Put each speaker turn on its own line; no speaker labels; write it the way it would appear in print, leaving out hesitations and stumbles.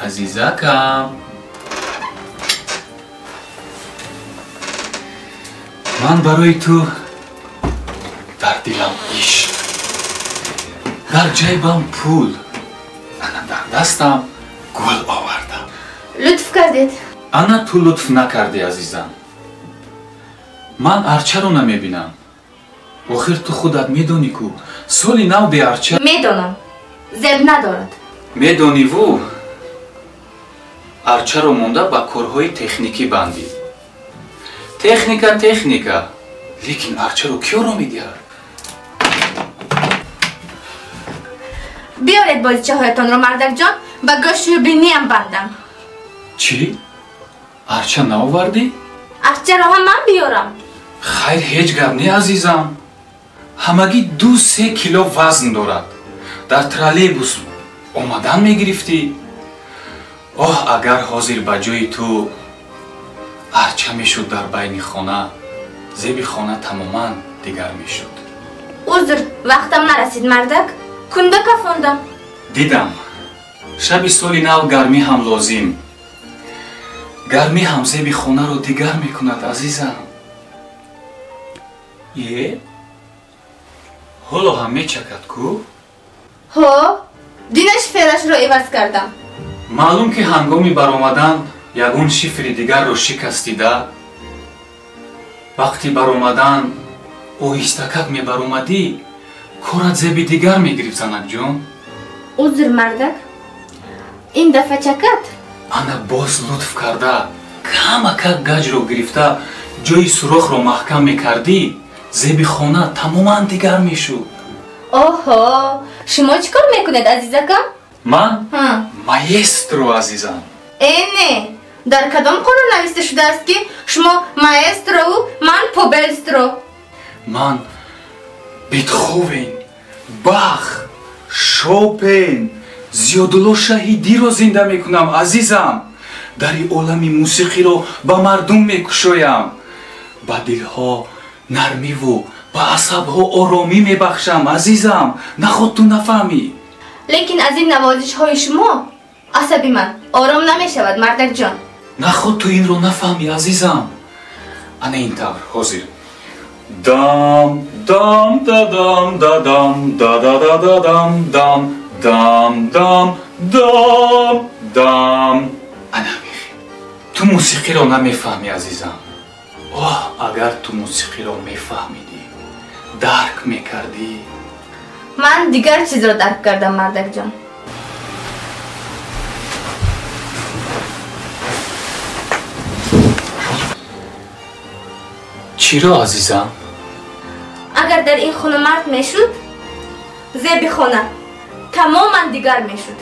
азизакам, ман барои ту дар дилам ишқ, дар ҷайбам пул, ана дар дастам гул овардам.
Лутф кардед.
Ана ту лутф накарди азизам. Ман арчаро намебинам. охир ту худат медонӣ ку соли нав бе арча.
Медонам. Зеб надорад.
медониву арчаро монда ба корҳои техникӣ бандӣ. Техника, лекин арчаро киёро медиҳад?
Биёред бозичаҳоятонро мардакҷон ба гӯшу биниам бандам.
Чӣ? арча наовардӣ?
Арчаро ҳам ман биёрам.
хайр ҳеҷ гап не азизам. ҳамагӣ 2-3 кило вазн дорад. дар троллейбус омадан мегирифтӣ. оҳ агар ҳозир ба ҷои ту арча мешуд дар байни хона, зеби хона тамоман дигар мешуд.
узр, вақтам нарасид мардак. кунда кафондам.
дидам шаби соли нав гармӣ ҳам лозим. гармӣ ҳам зеби хонаро дигар мекунад азизам. ҳоло ҳам мечакад ку?
ҳо, динаш феълашро иваз кардам.
маълум ки ҳангоми баромадан ягон шифри дигарро шикастида. вақти баромадан оҳистакак мебаромадӣ, корат зеби дигар мегирифт занакҷон.
узр мардак, ин дафъа чакад?
ана боз лутф карда камакак гаҷро гирифта ҷои сурохро маҳкам мекардӣ, зеби хона тамоман дигар мешуд.
оҳо, шумо чӣ кор мекунед азизакам?
ман маэстро азизам.
не, дар кадом қонун нависта шудааст ки шумо маэстрову ман побелстро?
ман бетховен, бах, шопен, зиёдулло шаҳидиро зинда мекунам азизам. дари олами мусиқиро ба мардум мекушоям. ба дилҳо нармиву ба асабҳо оромӣ мебахшам азизам. наход ту нафаҳмӣ.
лекин аз ин навозишҳои шумо асаби ман ором намешавад мардакҷон.
наход ту инро нафаҳмӣ азизам. ана ин тавр ҳозир дам дам дадам дадам дададададам дам дам дам дам дам. ана ту мусиқиро намефаҳмӣ азизам. оҳ агар ту мусиқиро мефаҳмидӣ, дарк мекардӣ.
ман дигар чизро дарк кардам мардакҷон.
чиро азизам?
агар дар ин хона мард мешуд, зеби хона тамоман дигар мешуд.